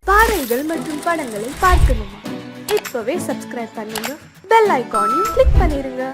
பாடல்கள் மற்றும் படங்களை பார்க்கணுமா? இப்பவே சப்ஸ்கிரைப் பண்ணுங்க, பெல் ஐகானையும் கிளிக் பண்ணிருங்க.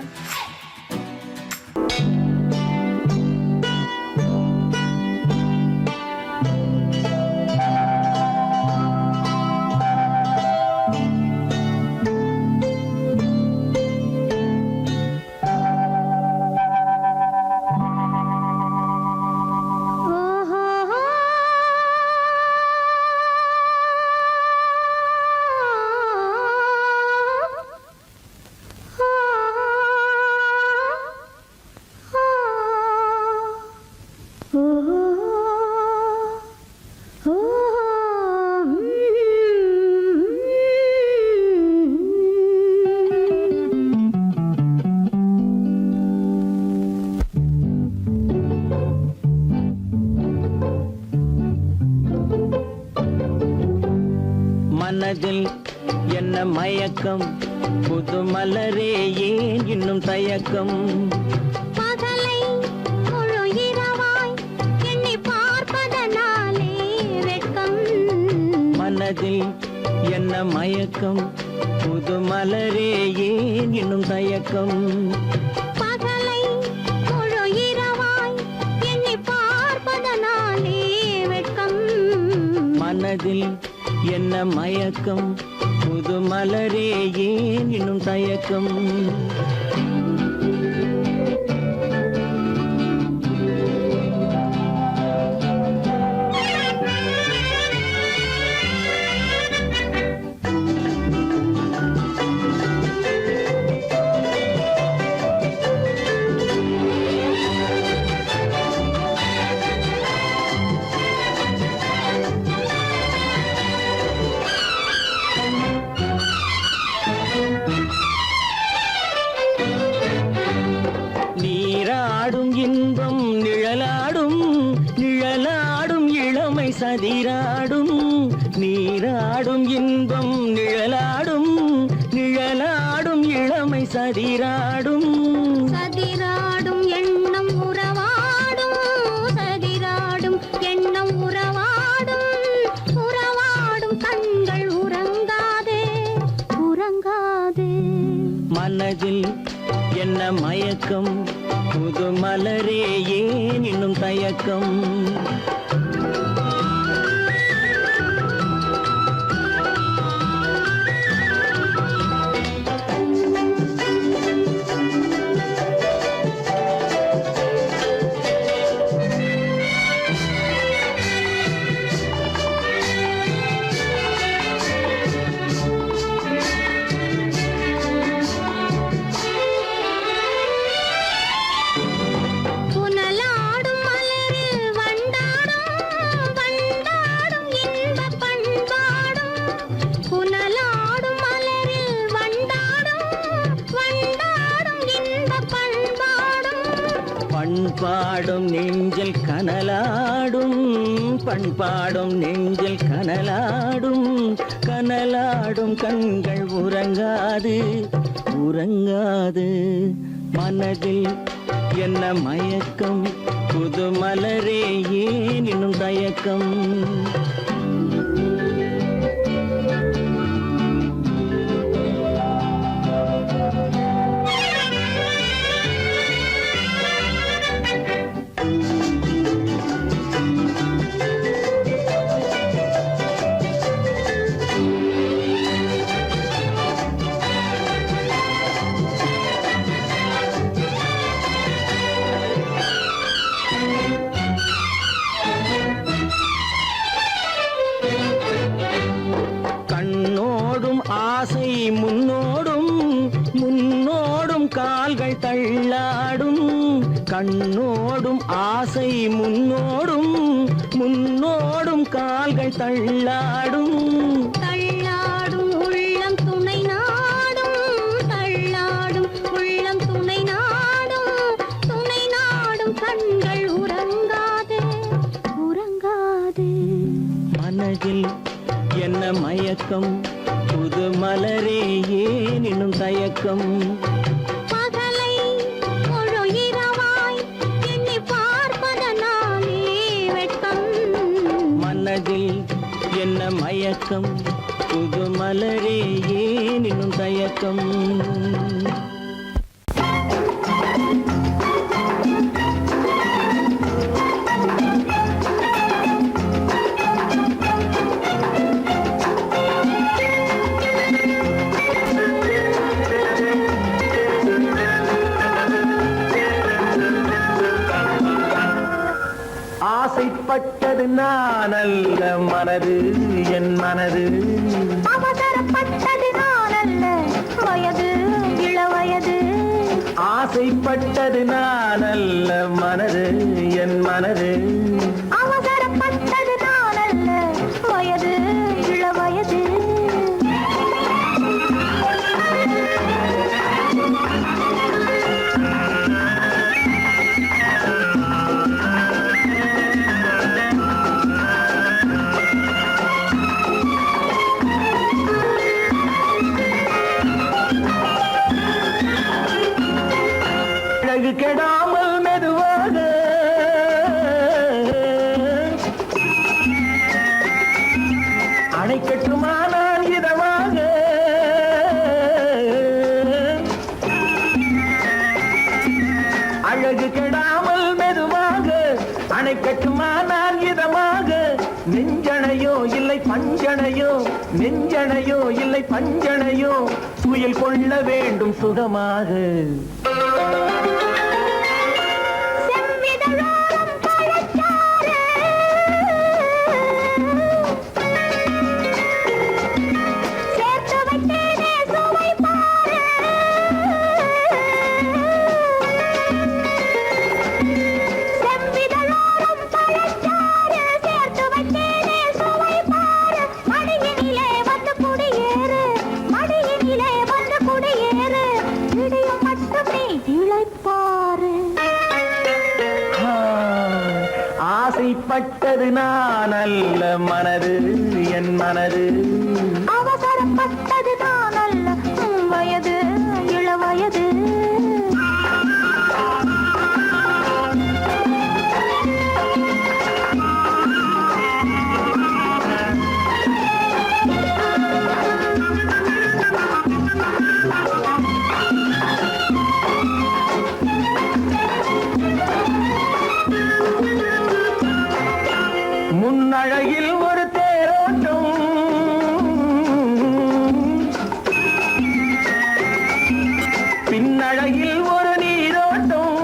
மனதில் என்ன மயக்கம், புது மலரே ஏன் இன்னும் தயக்கம்? பகலை முழு இரவாய் எண்ணி பார்ப்பதனாலே வெட்கம். மனதில் என்ன மயக்கம், புது மலரே ஏன் இன்னும் தயக்கம்? பகலை முழு இரவாய் எண்ணி பார்ப்பதனாலே வெட்கம். மனதில் என்ன மயக்கம், புது மலரே ஏன் இன்னும் தயக்கம்? நீராடும் இன்பம் நிழலாடும், நிழலாடும் இளமை சதிராடும். நீராடும் இன்பம் நிழலாடும், நிழலாடும் இளமை சதிராடும். சதிராடும் எண்ணம் உறவாடும், சதிராடும் எண்ணம் உறவாடும். உறவாடும் கண்கள் உறங்காதே, உறங்காதே. மனதில் என்ன மயக்கம், புது மலரே ஏன் இன்னும் தயக்கம்? புனலாடும் மலரில் வண்டாடும், வண்டாடும் இன்பப் பண்பாடும். புனலாடும் மலரில் வண்டாடும், வண்டாடும் இன்பப் பண்பாடும். பண்பாடும் நெஞ்சில் கனலாடும், பண்பாடும் நெஞ்சில் கனலாடும். கனலாடும் கண்கள் உறங்காது, உறங்காது. மனதில் என்ன மயக்கம், புது மலரே ஏன் இன்னும் தயக்கம்? கண்ணோடும் ஆசை முன்னோடும், முன்னோடும் கால்கள் தள்ளாடும். கண்ணோடும் ஆசை முன்னோடும், முன்னோடும் கால்கள் தள்ளாடும். தள்ளாடும் உள்ளம் துணை நாடும், தள்ளாடும் உள்ளம் துணை நாடும். துணை நாடும் கண்கள் உறங்காதே, உறங்காதே. மனதில் என்ன மயக்கம், புது மலரே ஏன் இன்னும் தயக்கம்? பகலை முழு இரவாய் எண்ணி பார்ப்பதனாலே வெட்கம். மனதில் என்ன மயக்கம் புது மலரே ஏன் இன்னும் தயக்கம் ஆசைப்பட்டது நான் அல்ல மனது என் மனது அவசரப்பட்டது நான் அல்ல வயது இளவயது ஆசைப்பட்டது நான் அல்ல மனது என் மனது அவசரப்பட்டது நான் அல்ல வயது இளவயது அழகு கெடாமல் மெதுவாக அணை கட்டுமா நான் இதமாக அழகு கெடாமல் மெதுவாக அணை கட்டுமா நான் இதமாக நெஞ்சணையோ இல்லை பஞ்சணையோ நெஞ்சணையோ இல்லை பஞ்சணையோ துயில் கொள்ள வேண்டும் சுகமாக செவ்விதழோரம் பழச்சாறு சேர்த்து வைத்தேனே சுவை பாரு செவ்விதழோரம் பழச்சாறு சேர்த்து வைத்தேனே சுவை பாரு மடியினிலே வந்து குடியேறு மடியினிலே வந்து குடியேறு இடியும் மட்டும் நீ இளைப்பாரு ஆசைப்பட்டது நான் அல்ல மனது என் மனது அவசரப்பட்டது நான் அல்ல வயது இளவயது முன்னழகில் ஒரு தேரோட்டம் பின்னழகில் ஒரு நீரோட்டம்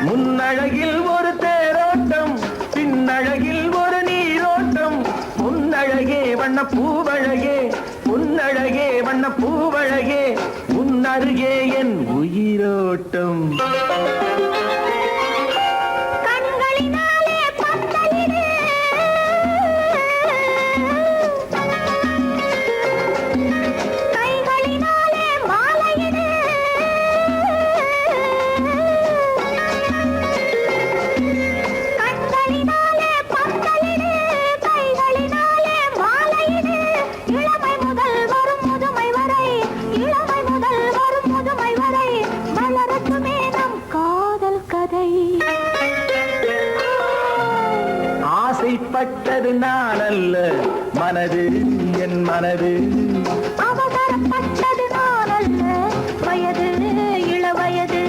முன்னழகில் ஒரு தேரோட்டம் பின்னழகில் ஒரு நீரோட்டம் முன்னழகே வண்ண பூவழகே முன்னழகே வண்ண பூவழகே முன்னருகே என் உயிரோட்டம் கண்களினாலே பத்தலிடு கைகளினாலே மாலையிடு கண்களினாலே பத்தலிடு கைகளினாலே மாலையிடு இளமை முதல் வரும் முதுமை வரை இளமை முதல் வரும் முதுமை வரை வளரட்டுமே நம் காதல் கதை ஆசைப்பட்டது நான் அல்ல மனது என் மனது அவசரப்பட்டது நான் அல்ல வயது இளவயது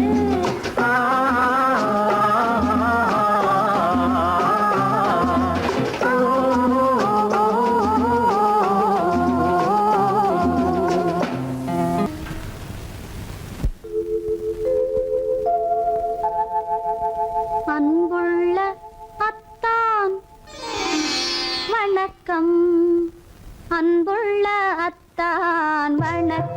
ஆ, அன்புள்ள அத்தான் வணக்கம் அன்புள்ள அத்தான் வணக்கம்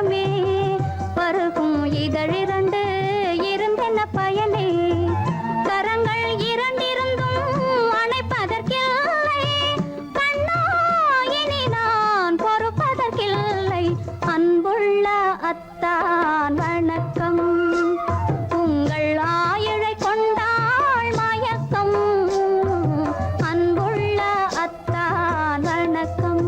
மரமே பருகும் இதழிரண்டு இருந்தென்ன பயனே கரங்கள் இரண்டிருந்தும் அணைப்பதற்கில்லை கண்ணா இனி நான் பொறுப்பதற்கில்லை அன்புள்ள அத்தான் வணக்கம் உங்கள் ஆயுளை கொண்டாள் மயக்கம் அன்புள்ள அத்தான் வணக்கம்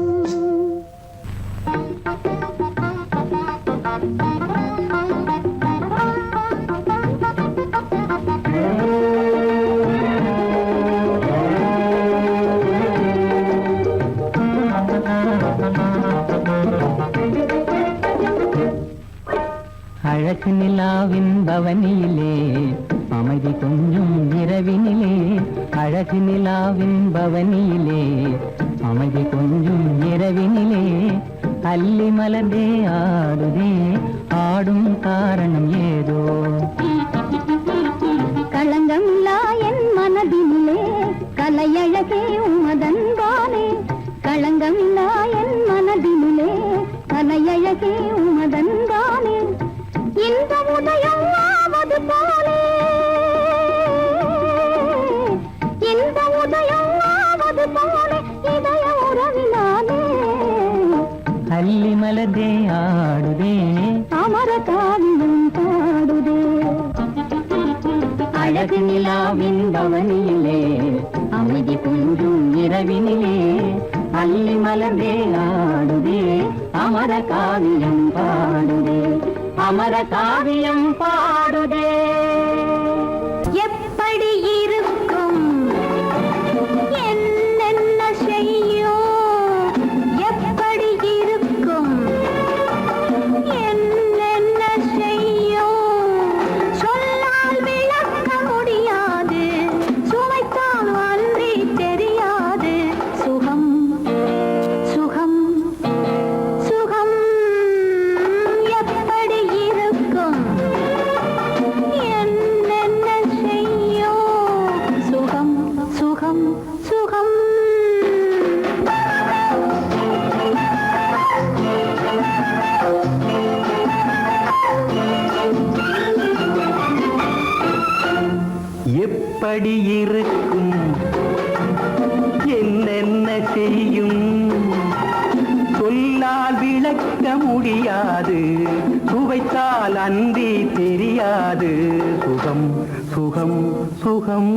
அழகு நிலாவின் பவனியிலே அமைதி கொஞ்சம் இரவினிலே அழகு நிலாவின் பவனியிலே அமைதி கொஞ்சம் இரவினிலே அல்லி மலர்ந்தே ஆடுதே ஆடும் காரணம் ஏதோ களங்கமில்லா என் மனதினிலே கலையழகே உமதன்பானே களங்கமில்லா என் மனதினிலே கலையழகே உமதன்பானே இந்த உதயம் ஆவது போலே இந்த உதயம் ஆவது போலே இதய உறவினாலே அல்லி மலர்ந்தே ஆடுதே அமர காவியம் பாடுதே அழகு நிலாவின் பவனியிலே அமைதி கொஞ்சம் இரவினிலே அல்லி மலர்ந்தே ஆடுதே அமர காவியம் பாடுதே அமர காவியம் பாடுதே எப்படி இருக்கும் என்னென்ன செய்யும் எப்படி இருக்கும் என்னென்ன செய்யும் சொல்லால் விளக்க முடியாது சுமைத்தால் அன்றி தெரியாது சுகம் சுகம் சுகம் எப்படி இருக்கும் என்னென்ன செய்யும் சுகம் சுகம் சுகம் எப்படி இருக்கும் என்னென்ன செய்யும் சொல்லால் விளக்க முடியாது சுவைத்தால் அன்றி தெரியாது சுகம் சுகம் சுகம்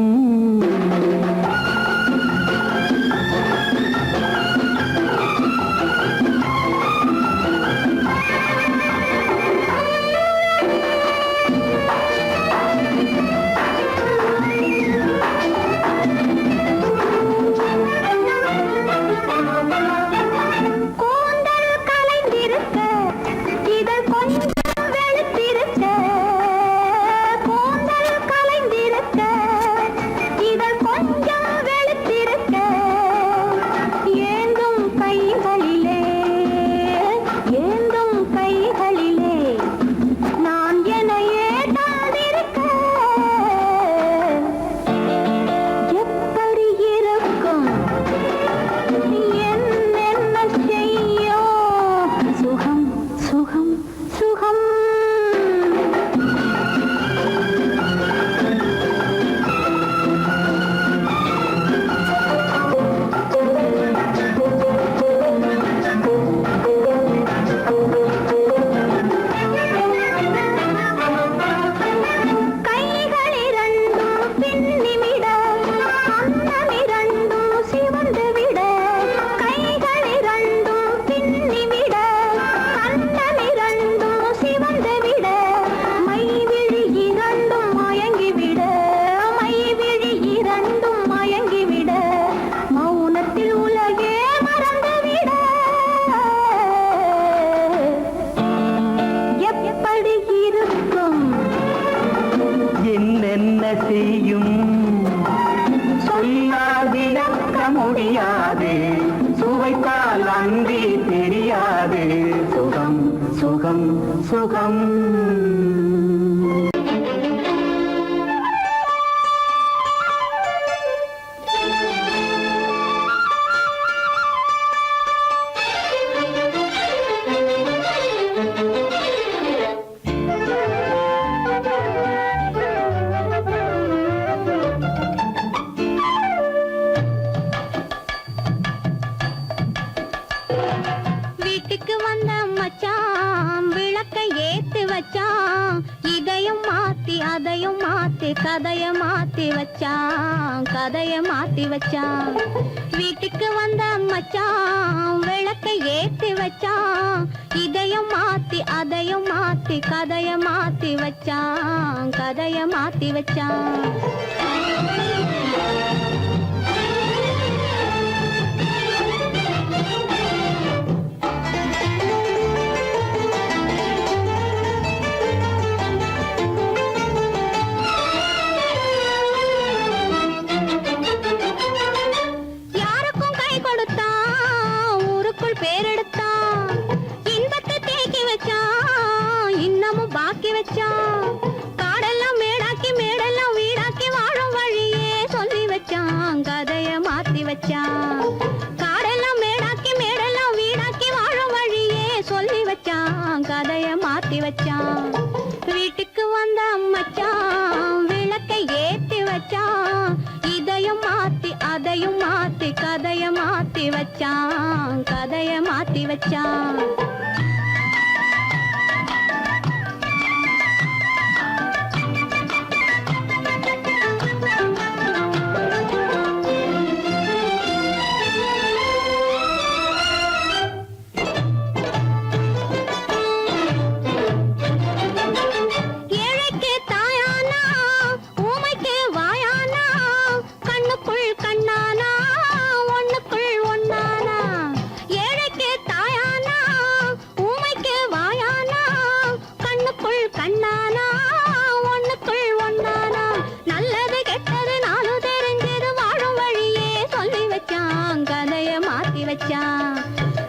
கூந்தல் கலைந்திருக்க இதழ் கொஞ்சம் வெளுத்திருக்க கூந்தல் கலைந்திருக்க இதழ் கொஞ்சம் வெளுத்திருக்க ஏந்தும் கைகளிலே நான் என்னையே தாழ்ந்திருக்க எப்படி இருக்கும் என்னென்ன செய்யும் சுகம் சுகம் சுகம் கைகளிரண்டும் பின்னிவிட அன்னமிரண்டும் சிவந்துவிட கைகளிரண்டும் பின்னிவிட அன்னமிரண்டும் சிவந்துவிட மைவிழி இரண்டும் மயங்கிவிட மைவிழி இரண்டும் மயங்கிவிட மௌனத்தில் உலகே மறந்துவிட எப்படி இருக்கும் என்னென்ன செய்யும் சொல்லால் விளக்க முடியாது சுவைத்தால் அன்றி தெரியாது சுகம் சுகம் சுகம் வச்சான் இதையும் மாத்தி அதையும் மாத்தி கதைய மாத்தி வச்சான் கதைய மாத்தி வச்சான் வீட்டுக்கு வந்த மச்சான் விளக்கை ஏத்தி வச்சான் இதையும் மாத்தி அதையும் மாத்தி கதைய மாத்தி வச்சான் கதைய மாத்தி வச்சான் காடெல்லாம் மேடாக்கி மேடெல்லாம் வீடாக்கி வாழும் வழியே சொல்லி வச்சான் கதைய மாத்தி வச்சான் காடெல்லாம் மேடாக்கி மேடெல்லாம் வீடாக்கி வாழும் வழியே சொல்லி வச்சான் கதைய மாத்தி வச்சான் வீட்டுக்கு வந்த மச்சான் விளக்கை ஏத்தி வச்சான் இதையும் மாத்தி அதையும் மாத்தி கதைய மாத்தி வச்சான் கதைய மாத்தி வச்சான்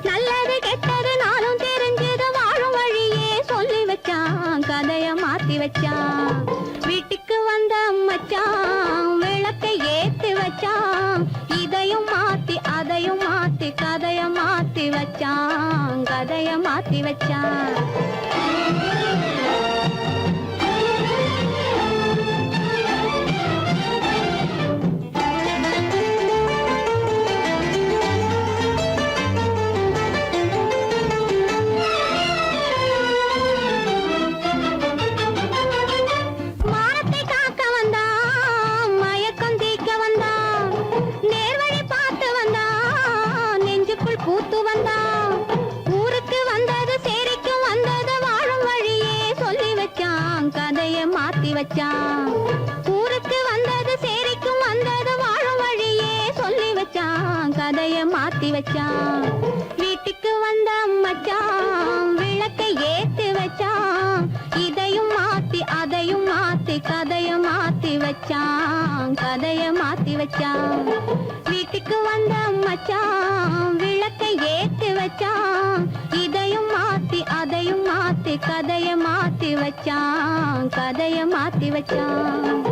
நல்லது கெட்டது நானும் தெரிஞ்சது வாழும் வழியே சொல்லி வச்சான் கதைய மாத்தி வச்சான் வீட்டுக்கு வந்த மச்சான் விளக்கை ஏத்தி வச்சான் இதையும் மாத்தி அதையும் மாத்தி கதைய மாத்தி வச்சான் கதைய மாத்தி வச்சான் வச்சான் ஊருக்கு வந்தது சேரிக்கும் வந்தது வாழும் வழியே சொல்லி வச்சான் கதைய மாத்தி வச்சான் வீட்டுக்கு வந்த மச்சான் விளக்கை ஏத்தி வச்சான் இதையும் மாத்தி அதையும் மாத்தி கதைய மாத்தி வச்சான் கதைய மாத்தி வச்சான் வீட்டுக்கு வந்த மச்சான் விளக்கை ஏத்தி வச்சான் இதையும் மாத்தி அதையும் மாத்தி கதைய மாத்தி வச்சான் கதைய மாத்தி வச்சான்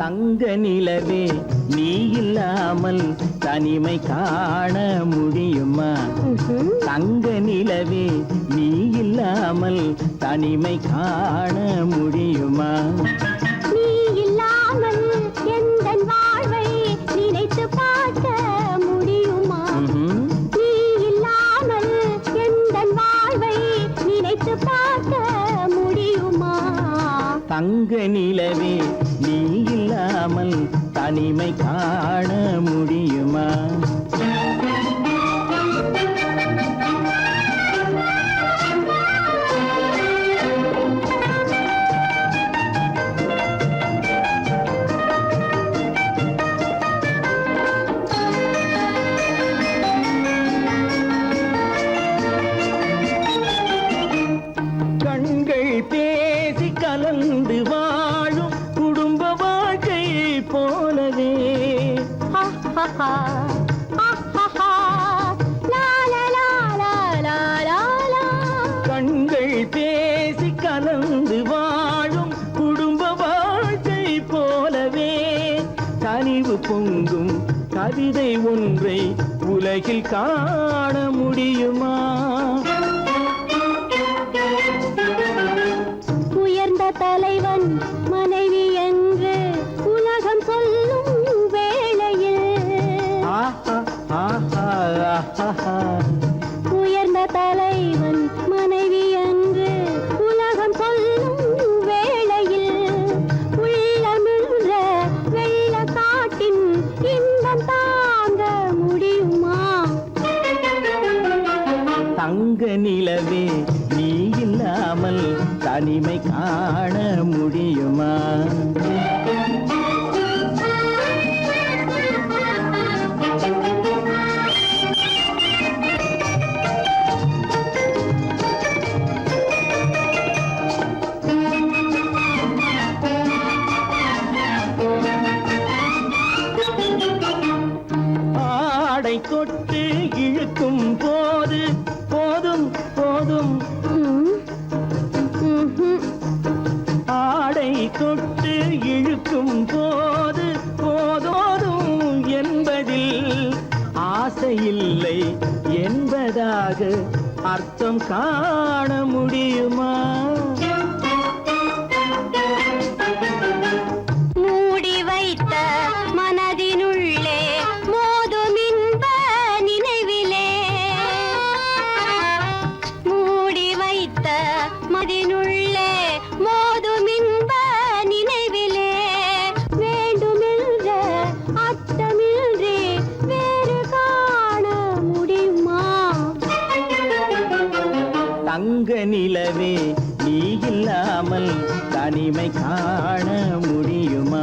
தங்க நிலவே நீ இல்லாமல் தனிமை காண முடியுமா? தங்க நிலவே நீ இல்லாமல் தனிமை காண முடியுமா? நீ இல்லாமல் எந்தன் வாழ்வை நினைத்து தங்க நிலவே நீ இல்லாமல் தனிமை காண முடியுமா? கண்கள் பேசி கலந்து வாழும் குடும்ப வாழ்க்கை போலவே கண்கள் பேசி கலந்து வாழும் குடும்ப வாழ்க்கை போலவே கனிவு பொங்கும் கவிதை ஒன்றை உலகில் காண முடியுமா? உயர்ந்த தலைவன் மனைவி என்று உலகம் சொல்லும் வேளையில் உயர்ந்த தலைவன் மனைவி என்று உலகம் சொல்லும் வேளையில் உள்ளமிழ்ற வெள்ள காட்டின் இன்பம் தாங்க முடியுமா? தங்க நிலவே நீ இல்லாமல் தனிமை காண முடியுமா? ஆடை தொட்டு இழுக்கும் போது போதும் போதும் ஆடை தொட்டு இழுக்கும் போது போதோதும் என்பதில் ஆசையில்லை என்பதாக அர்த்தம் காண முடியுமா? மூடி வைத்த மனதினுள்ளே மோதும் இன்ப நினைவிலே மூடி வைத்த மனதினுள்ளே மோதும் இன்ப நினைவிலே வேண்டுமென்ற அர்த்தமின்றி வேறு காண முடியுமா? தங்க நிலவே நீ இல்லாமல் தனிமை காண முடியுமா?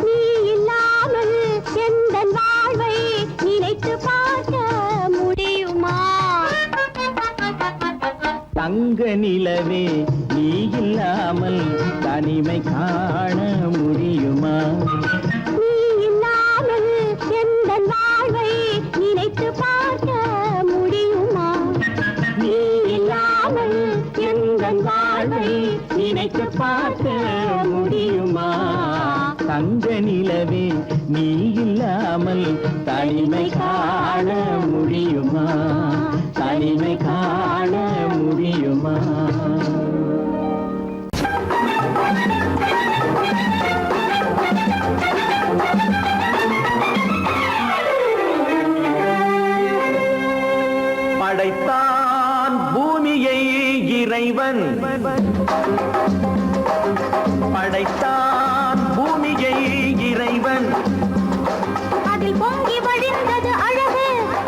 நீ இல்லாமல் எந்தன் வாழ்வை நினைத்து பார்க்க முடியுமா? தங்க நிலவே நீ இல்லாமல் தனிமை காண முடியுமா? நீ இல்லாமல் எந்தன் வாழ்வை நினைத்து பார்க்க முடியுமா? நீ இல்லாமல் எந்தன் வாழ்வை நினைத்து பார்க்க முடியுமா? தங்க நிலவே நீ இல்லாமல் தனிமை காண முடியுமா? தனிமை காண முடியுமா? படைத்தான் பூமியை இறைவன் படைத்தான் பூமியை இறைவன் அதில் பொங்கி வழிந்தது அழகு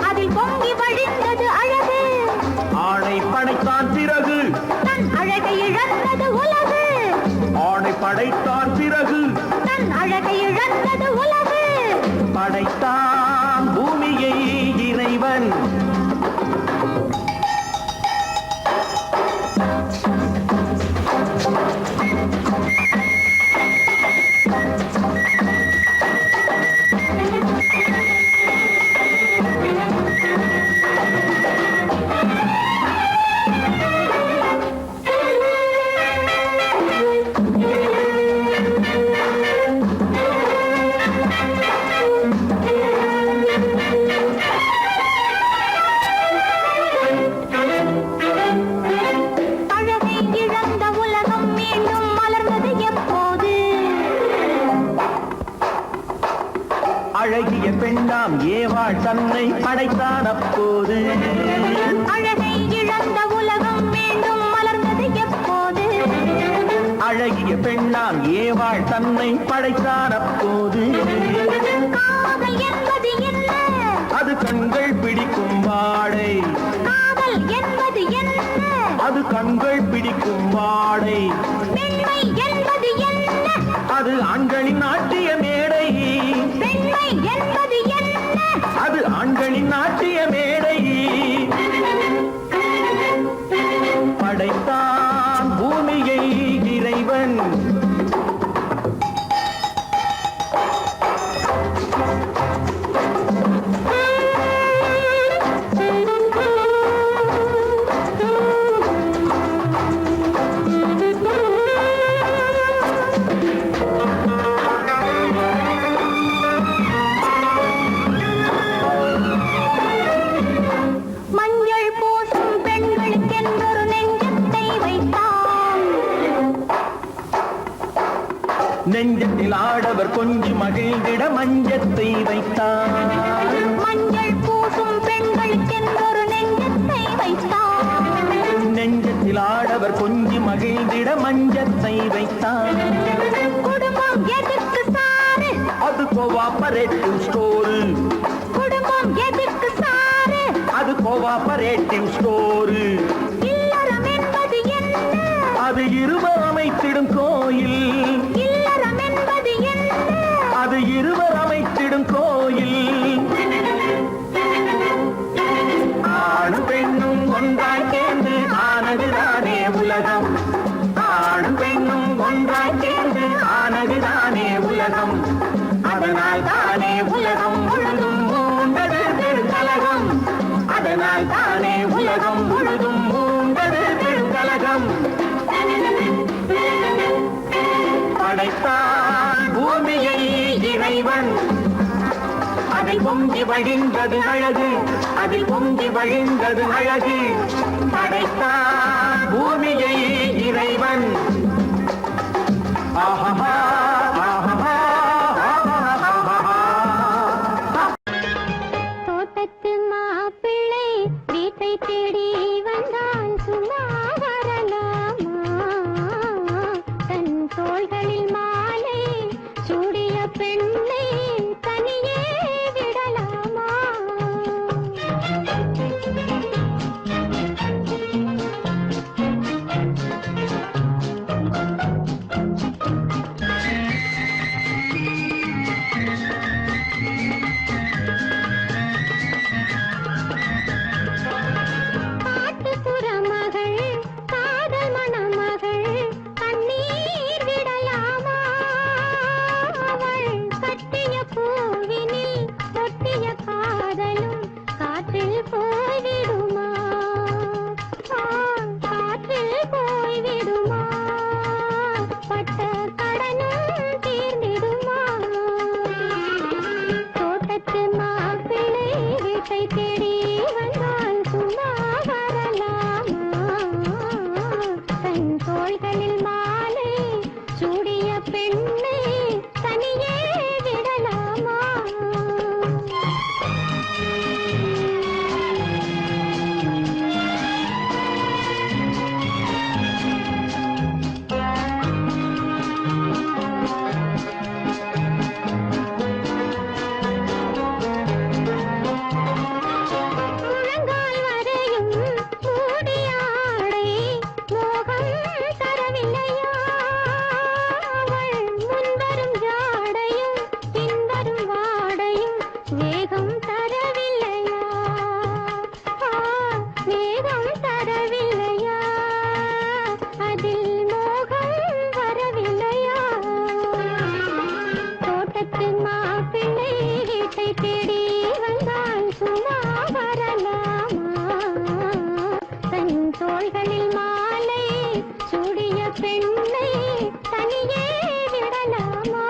அதில் பொங்கி வழிந்தது அழகு ஆணை படைத்தான் பிறகு தன் அழகை இழந்தது உலகு ஆணை படைத்தான் பிறகு தன் அழகை இழந்தது உலகு படைத்தான் பூமியை இறைவன் அழகிய பெண்ணாம் ஏவாள் தன்னை படைத்தான் அப்போது. அழகை இழந்த உலகம் மீண்டும் மலர்ந்தது எப்போது? அழகிய பெண்ணால் ஏவாள் தன்னை படைத்தார் அப்போது காதல் என்பது என்ன? அது கண்கள் பிடிக்கும் வாடை. காதல் என்பது என்ன? அது கண்கள் பிடிக்கும் வாடை. பெண்மை என்பது என்ன? அது ஆண்களின் நாட்டிய மேடை. பெண்மை என்பது என்ன? அது ஆண்களின் நாட்டிய மேடை. படைத்தான் பூமியை இறைவன். மஞ்சள் பூசும் பெண்களுக்கென்றொரு நெஞ்சத்தை வைத்தான். நெஞ்சத்தில் ஆடவர் கொஞ்சி மகிழ்ந்திட மஞ்சத்தை வைத்தார். மஞ்சள் பூசும் பெண்களுக்கென்றொரு நெஞ்சத்தை வைத்தான். நெஞ்சத்தில் ஆடவர் கொஞ்சி மகிழ்ந்திட மஞ்சத்தை வைத்தார். குடும்பம் எதற்கு சாரு? அது கோஆபரேட்டிவ் ஸ்டோர். குடும்பம் எதற்கு சாரு? அது கோஆபரேட்டிவ் ஸ்டோர். இல்லறம் என்பது என்ன? அது இருவர் அமைத்திடும் கோயில். இல்லறம் என்பது என்ன? அது இருவர் அமைத்திடும் கோயில். ஆணும் பெண்ணும் ஒன்றாய் சேர்ந்து ஆனதுதானே உலகம். ஆணும் பெண்ணும் ஒன்றாய் சேர்ந்து ஆனதுதானே உலகம். அதனால் தானே உலகம் முழுதும் மூண்டது பெருங்கலகம். அதனால் தானே உலகம் முழுதும் மூண்டது பெருங்கலகம். படைத்தான் பூமியை இறைவன். அதில் பொங்கி வழிந்தது அழகு. அதில் பொங்கி வழிந்தது அழகு. படைத்தான் பூமியை இறைவன். ஆஹா ஆஹா. தோட்டத்து மாப்பிள்ளை வீட்டை தேடி வந்தான், சும்மா வரலாமா? தன் தோள்களில் மாலை சூடிய பெண்ணை தனியே விடலாமா? காட்டுப்புற மகள், காதல் மணமகள், கண்ணீர் விடலாமா? அவள் கட்டிய பூவினில் ஒட்டிய காதலும் காற்றில் போய்விடுமா? காற்றில் போய்விடுமா? பட்ட கடனும் தீர்ந்திடுமா? தோட்டத்து மாப்பிள்ளை வீட்டை தேடி வந்தால் சும்மா வரலாமா? தன் தோள்களில் மாலை சூடிய பெண்ணை தனியே விடலாமா? முழங்கால் வரையும் மூடிய ஆடை மோகம் தரவில்லையா? அவள் முன்வரும் ஜாடையும் பின்வரும் வாடையும் வேகம் தரவில்லையா? வேகம் தரவில்லையா? அதில் மோகம் வரவில்லையா? தோட்டத்து மாப்பிள்ளை வீட்டை தேடி வந்தால் சும்மா வரலாமா? தன் தோள்களில் மாலை சூடிய பெண்ணை தனியே விடலாமா?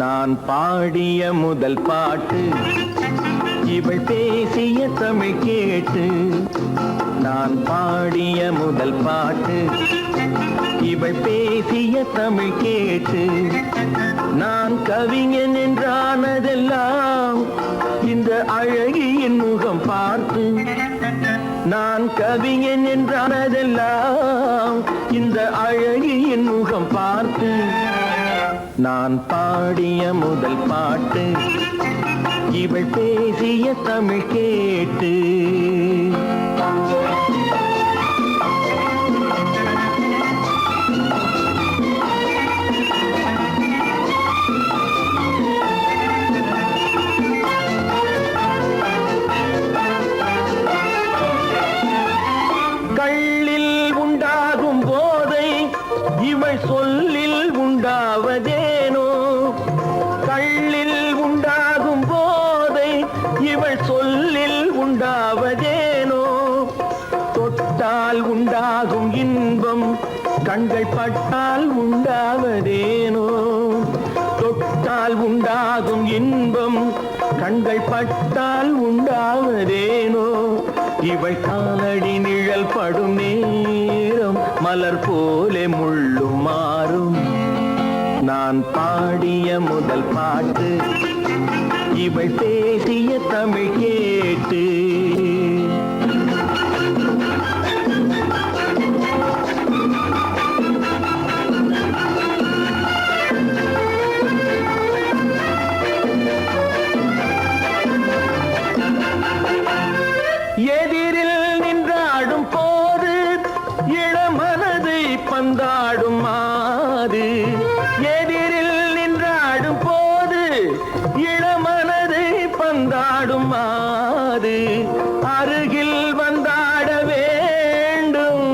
நான் பாடிய முதல் பாட்டு இவள் பேசிய தமிழ் கேட்டு. நான் பாடிய முதல் பாட்டு இவள் பேசிய தமிழ் கேட்டு. நான் கவிஞன் என்றானதெல்லாம் இந்த அழகியின் முகம் பார்த்து. நான் கவிஞன் என்றானதெல்லாம் இந்த அழகியின் முகம் பார்த்து. நான் பாடிய முதல் பாட்டு இவள் பேசிய தமிழ் கேட்டு. கள்ளில் உண்டாகும் போதை இவள் சொல்லில் உண்டாவதேனோ. கள்ளில் உண்டாகும் போதை இவள் சொல்லில் உண்டாவதேனோ. தொட்டால் உண்டாகும் இன்பம் கண்கள் பட்டால் உண்டாவதேனோ. தொட்டால் உண்டாகும் இன்பம் கண்கள் பட்டால் உண்டாவதேனோ. இவள் காலடி நிழல் படும் நேரம் மலர் போலே முள்ளும் மாறும். நான் பாடிய முதல் பாட்டு இவள் பேசிய தமிழ் கேட்டு. எதிரில் நின்றாடும் போது இளமனதை பந்தாடும் மாது. எதிரில் நின்றாடும் போது இளமனதை பந்தாடும் மாது. அருகில் வந்தாட வேண்டும்,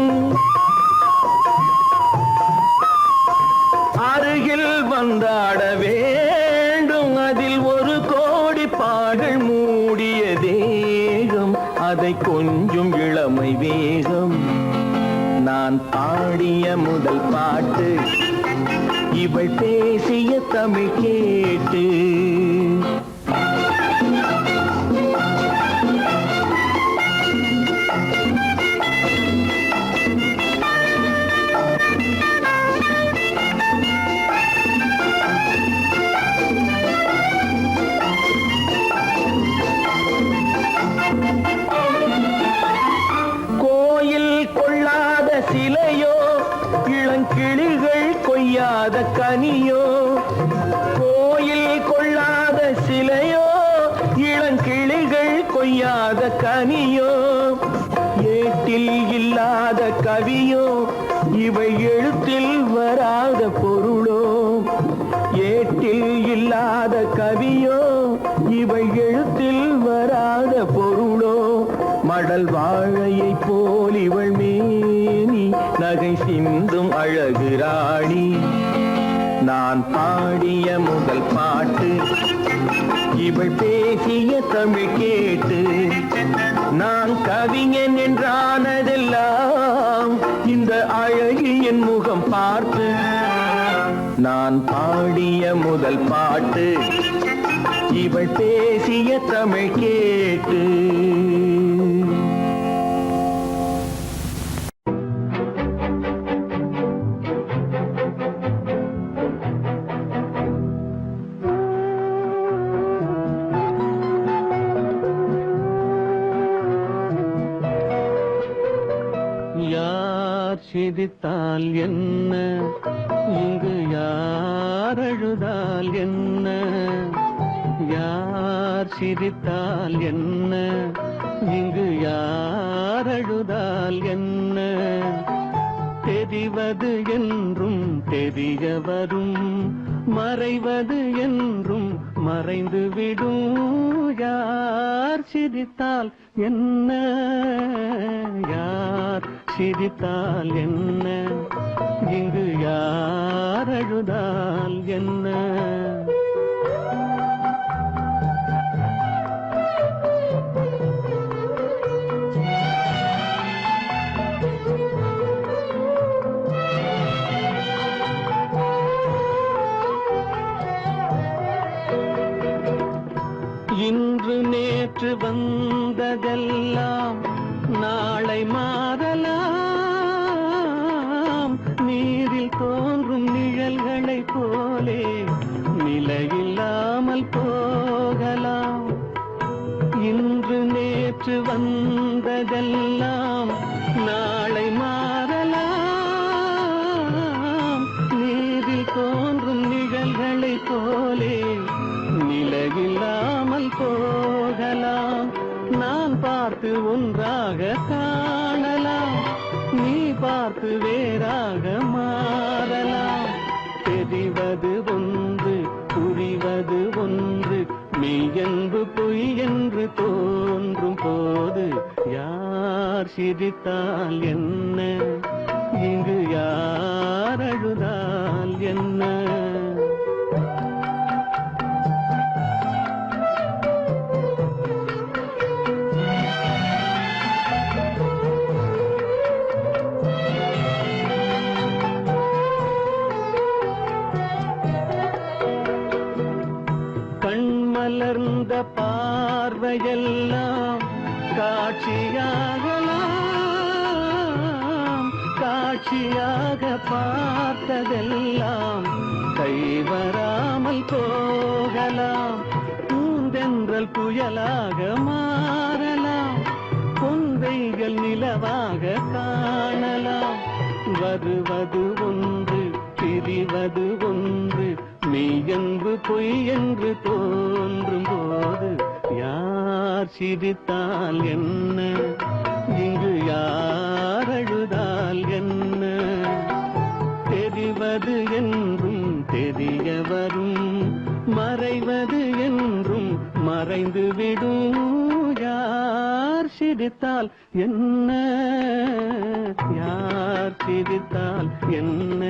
அருகில் வந்தாட வேண்டும். அதில் ஒரு கோடி பாடல் மூடிய தேகம், அதை கொஞ்சம் இளமை வேகம். நான் பாடிய முதல் பாட்டு இவள் பேசிய தமிழ் கேட்டு. சிலையோ இளங்கிளிகள் கொய்யாத கனியோ. கோயில் கொள்ளாத சிலையோ இளங்கிளிகள் கொய்யாத கனியோ. ஏட்டில் இல்லாத கவியோ இவை எழுத்தில் வராத பொருளோ. ஏட்டில் இல்லாத கவியோ இவை எழுத்தில் வராத பொருளோ. மடல் வாழையை போல் இவள் மேனி நகை சிந்தும் அழகு ராணி. நான் பாடிய முதல் பாட்டு இவள் பேசிய தமிழ் கேட்டு. நான் கவிஞன் என்றானதெல்லாம் இந்த அழகியின் முகம் பார்த்து. நான் பாடிய முதல் பாட்டு இவள் பேசிய தமிழ் கேட்டு. சிரித்தால் என்ன, இங்கு யார் அழுதால் என்ன. யார் சிரித்தால் என்ன, இங்கு யார் அழுதால் என்ன. தெரிவது என்றும் தெரிய வரும், மறைவது என்றும் மறைந்துவிடும். யார் சிரித்தால் என்ன, யார் சிரித்தால் என்ன, இங்கு யார் அழுதால் என்ன. நிழல்களை போலே நிலையில்லாமல் போகலாம். இன்று நேற்று வந்ததெல்லாம் நாளை மாறலாம். நீரில் தோன்றும் நிழல்களை போலே நிலையில்லாமல் போகலாம். நான் பார்த்து ஒன்றாக காணலாம், நீ பார்த்து வேறாக மாறலாம். தெரிவது ஒன்று புரிவது ஒன்று, மெய்யென்பு பொய் என்று தோன்றும் போது யார் சிரித்தால் என்ன, இங்கு யார் அழுதால் என்ன? கண்மலர்ந்த பார்வையெல்லாம் காட்சியாகலாம். காட்சியாக பார்த்ததெல்லாம் கைவராமல் போகலாம். பூந்தென்றல் புயலாக மாறலாம், கொன்றைகள் நிலவாக காணலாம். வருவது ஒன்று பிரிவது ஒன்று, மெய்யென்பு பொய் என்று தோன்றும் போது யார் சிரித்தால் என்ன, இங்கு யார் அழுதால் என்ன? தெரிவது என்றும் தெரிய வரும், மறைவது என்றும் மறைந்து விடும். யார் சிரித்தால் என்ன, யார் சிரித்தால் என்ன?